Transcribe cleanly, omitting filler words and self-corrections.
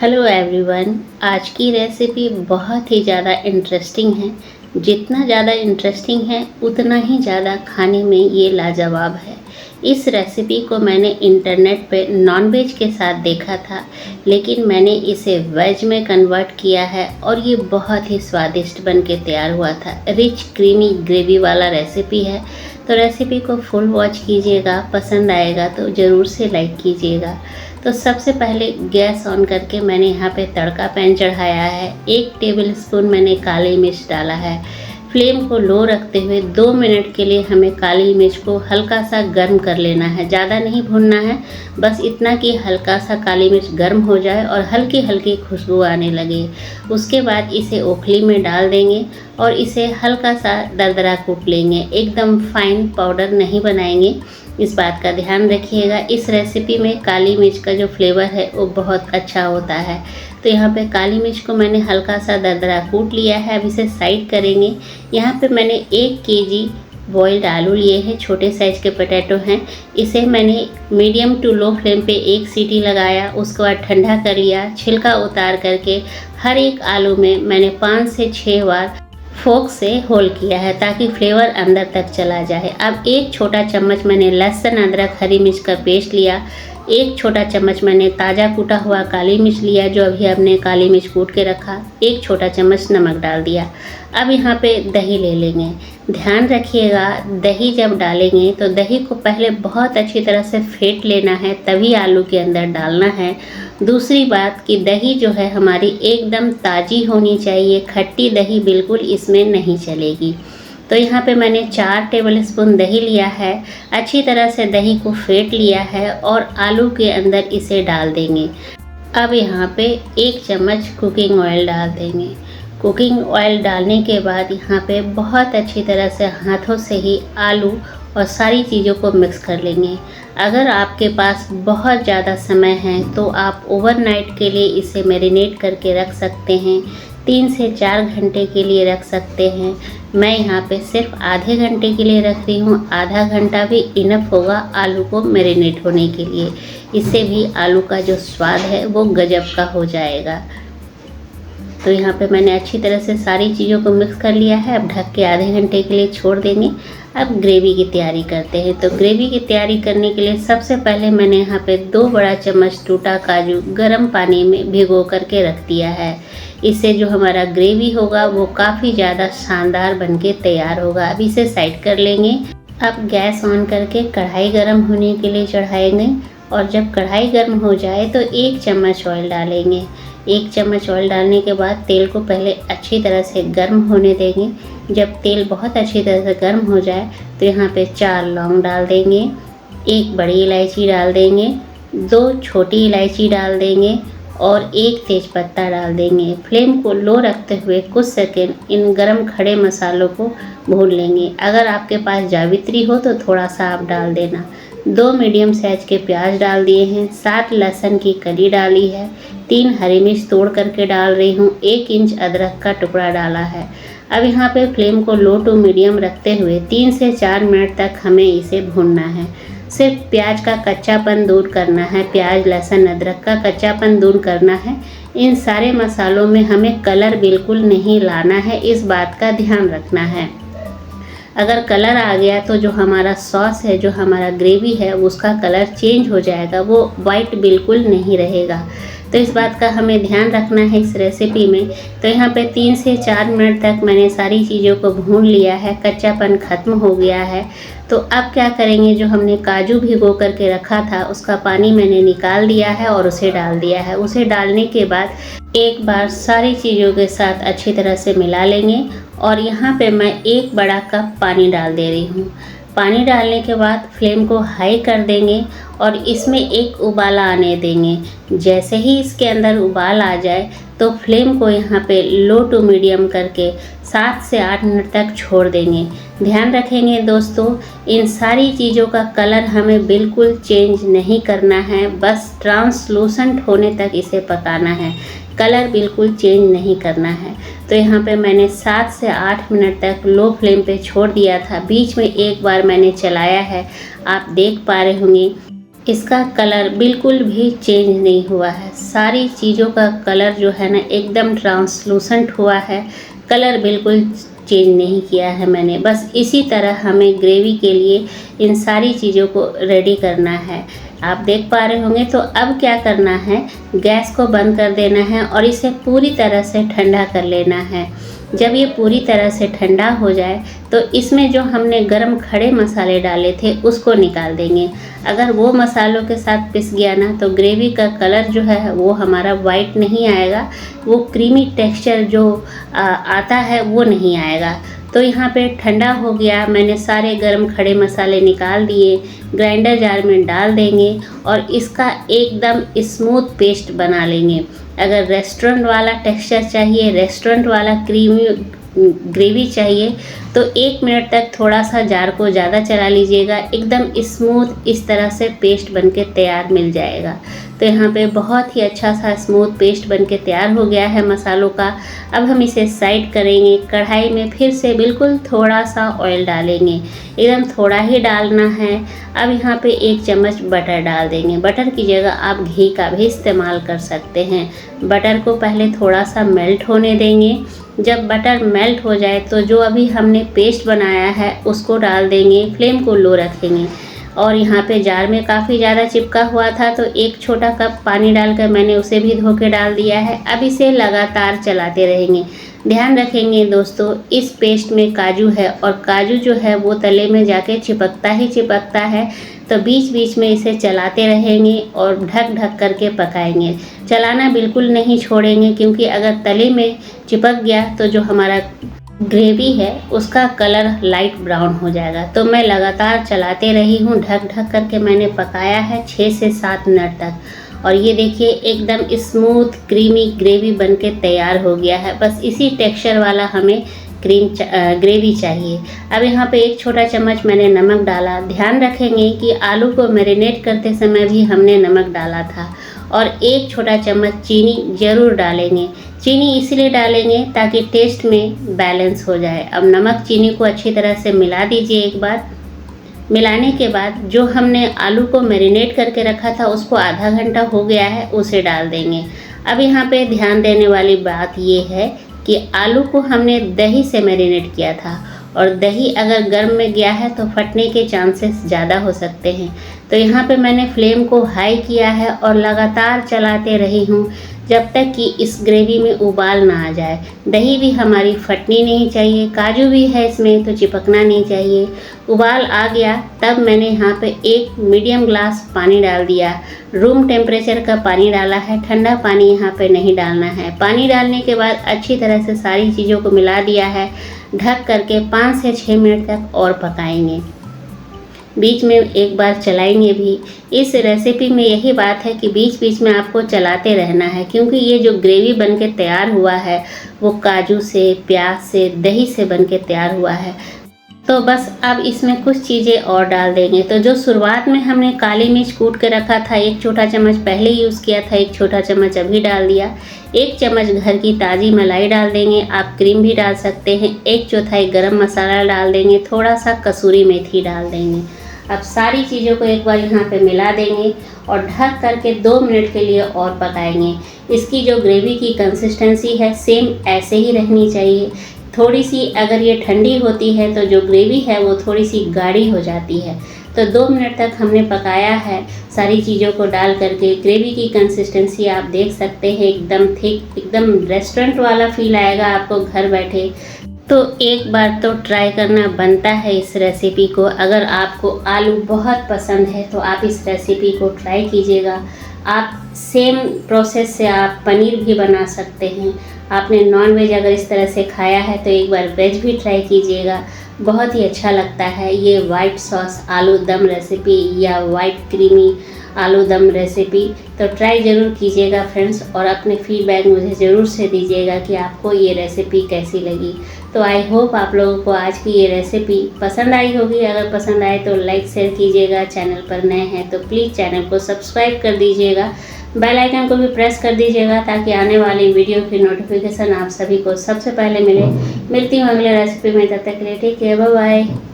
Hello everyone. आज की recipe बहुत ही ज़्यादा इंटरेस्टिंग है। जितना ज़्यादा इंटरेस्टिंग है उतना ही ज़्यादा खाने में ये लाजवाब है। इस रेसिपी को मैंने इंटरनेट पे नॉनवेज के साथ देखा था, लेकिन मैंने इसे वेज में कन्वर्ट किया है और ये बहुत ही स्वादिष्ट बन के तैयार हुआ था। रिच क्रीमी ग्रेवी वाला रेसिपी है, तो रेसिपी को फुल वॉच कीजिएगा। पसंद आएगा तो ज़रूर से लाइक कीजिएगा। तो सबसे पहले गैस ऑन करके मैंने यहाँ पे तड़का पैन चढ़ाया है। 1 टेबलस्पून मैंने काली मिर्च डाला है। फ्लेम को लो रखते हुए 2 मिनट के लिए हमें काली मिर्च को हल्का सा गर्म कर लेना है। ज़्यादा नहीं भूनना है, बस इतना कि हल्का सा काली मिर्च गर्म हो जाए और हल्की हल्की खुशबू आने लगे। उसके बाद इसे ओखली में डाल देंगे और इसे हल्का सा दरदरा कूट लेंगे। एकदम फाइन पाउडर नहीं बनाएंगे, इस बात का ध्यान रखिएगा। इस रेसिपी में काली मिर्च का जो फ्लेवर है वो बहुत अच्छा होता है। तो यहाँ पे काली मिर्च को मैंने हल्का सा दरदरा कूट लिया है। अब इसे साइड करेंगे। यहाँ पे मैंने 1 केजी बॉइल्ड आलू लिए हैं, छोटे साइज़ के पोटैटो हैं। इसे मैंने मीडियम टू लो फ्लेम पे 1 सीटी लगाया, उसके बाद ठंडा कर लिया। छिलका उतार करके हर एक आलू में मैंने 5 से 6 बार फोक से होल किया है ताकि फ्लेवर अंदर तक चला जाए। अब 1 छोटा चम्मच मैंने लहसुन अदरक हरी मिर्च का पेस्ट लिया। 1 छोटा चम्मच मैंने ताज़ा कूटा हुआ काली मिर्च लिया, जो अभी हमने काली मिर्च कूट के रखा। 1 छोटा चम्मच नमक डाल दिया। अब यहाँ पे दही ले लेंगे। ध्यान रखिएगा, दही जब डालेंगे तो दही को पहले बहुत अच्छी तरह से फेंट लेना है, तभी आलू के अंदर डालना है। दूसरी बात कि दही जो है हमारी एकदम ताज़ी होनी चाहिए, खट्टी दही बिल्कुल इसमें नहीं चलेगी। तो यहाँ पे मैंने 4 टेबलस्पून दही लिया है। अच्छी तरह से दही को फेंट लिया है और आलू के अंदर इसे डाल देंगे। अब यहाँ पे 1 चम्मच कुकिंग ऑयल डाल देंगे। कुकिंग ऑयल डालने के बाद यहाँ पे बहुत अच्छी तरह से हाथों से ही आलू और सारी चीज़ों को मिक्स कर लेंगे। अगर आपके पास बहुत ज़्यादा समय है तो आप ओवरनाइट के लिए इसे मैरिनेट करके रख सकते हैं। 3 से 4 घंटे के लिए रख सकते हैं। मैं यहाँ पे सिर्फ आधे घंटे के लिए रख रही हूँ। आधा घंटा भी इनफ होगा आलू को मैरिनेट होने के लिए। इससे भी आलू का जो स्वाद है वो गजब का हो जाएगा। तो यहाँ पे मैंने अच्छी तरह से सारी चीज़ों को मिक्स कर लिया है। अब ढक के आधे घंटे के लिए छोड़ देंगे। अब ग्रेवी की तैयारी करते हैं। तो ग्रेवी की तैयारी करने के लिए सबसे पहले मैंने यहाँ पे 2 बड़ा चम्मच टूटा काजू गर्म पानी में भिगो करके रख दिया है। इससे जो हमारा ग्रेवी होगा वो काफ़ी ज़्यादा शानदार बन के तैयार होगा। अब इसे साइड कर लेंगे। अब गैस ऑन करके कढ़ाई गर्म होने के लिए चढ़ाएंगे और जब कढ़ाई गर्म हो जाए तो 1 चम्मच ऑयल डालेंगे। 1 चम्मच ऑयल डालने के बाद तेल को पहले अच्छी तरह से गर्म होने देंगे। जब तेल बहुत अच्छी तरह से गर्म हो जाए तो यहाँ पे 4 लौंग डाल देंगे, 1 बड़ी इलायची डाल देंगे, 2 छोटी इलायची डाल देंगे और 1 तेज़पत्ता डाल देंगे। फ्लेम को लो रखते हुए कुछ सेकंड इन गरम खड़े मसालों को भून लेंगे। अगर आपके पास जावित्री हो तो थोड़ा सा आप डाल देना। 2 मीडियम साइज के प्याज डाल दिए हैं, 7 लहसुन की कली डाली है, 3 हरी मिर्च तोड़ करके डाल रही हूँ, 1 इंच अदरक का टुकड़ा डाला है। अब यहाँ पे फ्लेम को लो टू मीडियम रखते हुए 3 से 4 मिनट तक हमें इसे भूनना है। सिर्फ प्याज का कच्चापन दूर करना है, प्याज लहसुन अदरक का कच्चापन दूर करना है। इन सारे मसालों में हमें कलर बिल्कुल नहीं लाना है, इस बात का ध्यान रखना है। अगर कलर आ गया तो जो हमारा सॉस है, जो हमारा ग्रेवी है, उसका कलर चेंज हो जाएगा, वो वाइट बिल्कुल नहीं रहेगा। तो इस बात का हमें ध्यान रखना है इस रेसिपी में। तो यहाँ पे 3 से 4 मिनट तक मैंने सारी चीज़ों को भून लिया है, कच्चापन ख़त्म हो गया है। तो अब क्या करेंगे, जो हमने काजू भिगो करके रखा था उसका पानी मैंने निकाल दिया है और उसे डाल दिया है। उसे डालने के बाद एक बार सारी चीज़ों के साथ अच्छी तरह से मिला लेंगे और यहाँ पे मैं 1 बड़ा कप पानी डाल दे रही हूँ। पानी डालने के बाद फ्लेम को हाई कर देंगे और इसमें एक उबाला आने देंगे। जैसे ही इसके अंदर उबाल आ जाए तो फ्लेम को यहाँ पे लो टू मीडियम करके 7 से 8 मिनट तक छोड़ देंगे। ध्यान रखेंगे दोस्तों, इन सारी चीज़ों का कलर हमें बिल्कुल चेंज नहीं करना है, बस ट्रांसलूसेंट होने तक इसे पकाना है, कलर बिल्कुल चेंज नहीं करना है। तो यहाँ पे मैंने 7 से 8 मिनट तक लो फ्लेम पे छोड़ दिया था। बीच में एक बार मैंने चलाया है, आप देख पा रहे होंगे इसका कलर बिल्कुल भी चेंज नहीं हुआ है। सारी चीज़ों का कलर जो है ना एकदम ट्रांसलूसेंट हुआ है, कलर बिल्कुल चेंज नहीं किया है मैंने। बस इसी तरह हमें ग्रेवी के लिए इन सारी चीज़ों को रेडी करना है। आप देख पा रहे होंगे। तो अब क्या करना है, गैस को बंद कर देना है और इसे पूरी तरह से ठंडा कर लेना है। जब ये पूरी तरह से ठंडा हो जाए तो इसमें जो हमने गरम खड़े मसाले डाले थे उसको निकाल देंगे। अगर वो मसालों के साथ पिस गया ना तो ग्रेवी का कलर जो है वो हमारा वाइट नहीं आएगा, वो क्रीमी टेक्सचर जो आता है वो नहीं आएगा। तो यहाँ पे ठंडा हो गया, मैंने सारे गरम खड़े मसाले निकाल दिए, ग्राइंडर जार में डाल देंगे और इसका एकदम स्मूथ पेस्ट बना लेंगे। अगर रेस्टोरेंट वाला टेक्सचर चाहिए, रेस्टोरेंट वाला क्रीमी ग्रेवी चाहिए तो 1 मिनट तक थोड़ा सा जार को ज़्यादा चला लीजिएगा, एकदम स्मूथ इस तरह से पेस्ट बनके तैयार मिल जाएगा। तो यहाँ पे बहुत ही अच्छा सा स्मूथ पेस्ट बनके तैयार हो गया है मसालों का। अब हम इसे साइड करेंगे। कढ़ाई में फिर से बिल्कुल थोड़ा सा ऑयल डालेंगे, एकदम थोड़ा ही डालना है। अब यहाँ पे 1 चम्मच बटर डाल देंगे। बटर की जगह आप घी का भी इस्तेमाल कर सकते हैं। बटर को पहले थोड़ा सा मेल्ट होने देंगे। जब बटर मेल्ट हो जाए तो जो अभी हमने पेस्ट बनाया है उसको डाल देंगे। फ्लेम को लो रखेंगे और यहाँ पे जार में काफ़ी ज़्यादा चिपका हुआ था तो 1 छोटा कप पानी डालकर मैंने उसे भी धो के डाल दिया है। अब इसे लगातार चलाते रहेंगे। ध्यान रखेंगे दोस्तों, इस पेस्ट में काजू है और काजू जो है वो तले में जाके चिपकता ही चिपकता है। तो बीच बीच में इसे चलाते रहेंगे और ढक ढक करके पकाएंगे। चलाना बिल्कुल नहीं छोड़ेंगे, क्योंकि अगर तले में चिपक गया तो जो हमारा ग्रेवी है उसका कलर लाइट ब्राउन हो जाएगा। तो मैं लगातार चलाते रही हूँ, ढक ढक करके मैंने पकाया है 6 से 7 मिनट तक। और ये देखिए एकदम स्मूथ क्रीमी ग्रेवी बनके तैयार हो गया है। बस इसी टेक्सचर वाला हमें ग्रेवी चाहिए। अब यहाँ पे 1 छोटा चम्मच मैंने नमक डाला। ध्यान रखेंगे कि आलू को मैरिनेट करते समय भी हमने नमक डाला था। और 1 छोटा चम्मच चीनी ज़रूर डालेंगे। चीनी इसलिए डालेंगे ताकि टेस्ट में बैलेंस हो जाए। अब नमक चीनी को अच्छी तरह से मिला दीजिए एक बार। मिलाने के बाद जो हमने आलू को मैरिनेट करके रखा था उसको आधा घंटा हो गया है, उसे डाल देंगे। अब यहाँ पे ध्यान देने वाली बात ये है कि आलू को हमने दही से मैरिनेट किया था और दही अगर गर्म में गया है तो फटने के चांसेस ज़्यादा हो सकते हैं। तो यहाँ पे मैंने फ्लेम को हाई किया है और लगातार चलाते रही हूँ जब तक कि इस ग्रेवी में उबाल ना आ जाए। दही भी हमारी फटनी नहीं चाहिए, काजू भी है इसमें तो चिपकना नहीं चाहिए। उबाल आ गया तब मैंने यहाँ पे 1 मीडियम ग्लास पानी डाल दिया। रूम टेम्परेचर का पानी डाला है, ठंडा पानी यहाँ पे नहीं डालना है। पानी डालने के बाद अच्छी तरह से सारी चीज़ों को मिला दिया है। ढक करके 5 से 6 मिनट तक और पकाएंगे। बीच में एक बार चलाएंगे भी। इस रेसिपी में यही बात है कि बीच बीच में आपको चलाते रहना है, क्योंकि ये जो ग्रेवी बनके तैयार हुआ है वो काजू से, प्याज से, दही से बनके तैयार हुआ है। तो बस अब इसमें कुछ चीज़ें और डाल देंगे। तो जो शुरुआत में हमने काली मिर्च कूट के रखा था, 1 छोटा चम्मच पहले यूज़ किया था, 1 छोटा चम्मच अभी डाल दिया। 1 चम्मच घर की ताज़ी मलाई डाल देंगे, आप क्रीम भी डाल सकते हैं। 1/4 गरम मसाला डाल देंगे, थोड़ा सा कसूरी मेथी डाल देंगे। अब सारी चीज़ों को एक बार यहाँ पे मिला देंगे और ढक करके 2 मिनट के लिए और पकाएंगे। इसकी जो ग्रेवी की कंसिस्टेंसी है सेम ऐसे ही रहनी चाहिए। थोड़ी सी अगर ये ठंडी होती है तो जो ग्रेवी है वो थोड़ी सी गाढ़ी हो जाती है। तो 2 मिनट तक हमने पकाया है सारी चीज़ों को डाल करके। ग्रेवी की कंसिस्टेंसी आप देख सकते हैं, एकदम थिक, एकदम रेस्टोरेंट वाला फील आएगा आपको घर बैठे। तो एक बार तो ट्राई करना बनता है इस रेसिपी को। अगर आपको आलू बहुत पसंद है तो आप इस रेसिपी को ट्राई कीजिएगा। आप सेम प्रोसेस से आप पनीर भी बना सकते हैं। आपने नॉन-वेज अगर इस तरह से खाया है तो एक बार वेज भी ट्राई कीजिएगा, बहुत ही अच्छा लगता है। ये वाइट सॉस आलू दम रेसिपी या वाइट क्रीमी आलू दम रेसिपी तो ट्राई ज़रूर कीजिएगा फ्रेंड्स, और अपने फीडबैक मुझे ज़रूर से दीजिएगा कि आपको ये रेसिपी कैसी लगी। तो आई होप आप लोगों को आज की ये रेसिपी पसंद आई होगी। अगर पसंद आए तो लाइक शेयर कीजिएगा। चैनल पर नए हैं तो प्लीज़ चैनल को सब्सक्राइब कर दीजिएगा। बेल आइकन को भी प्रेस कर दीजिएगा ताकि आने वाली वीडियो की नोटिफिकेशन आप सभी को सबसे पहले मिले। मिलती हूँ अगले रेसिपी में, तब तक के लिए टेक केयर, बाय बाय।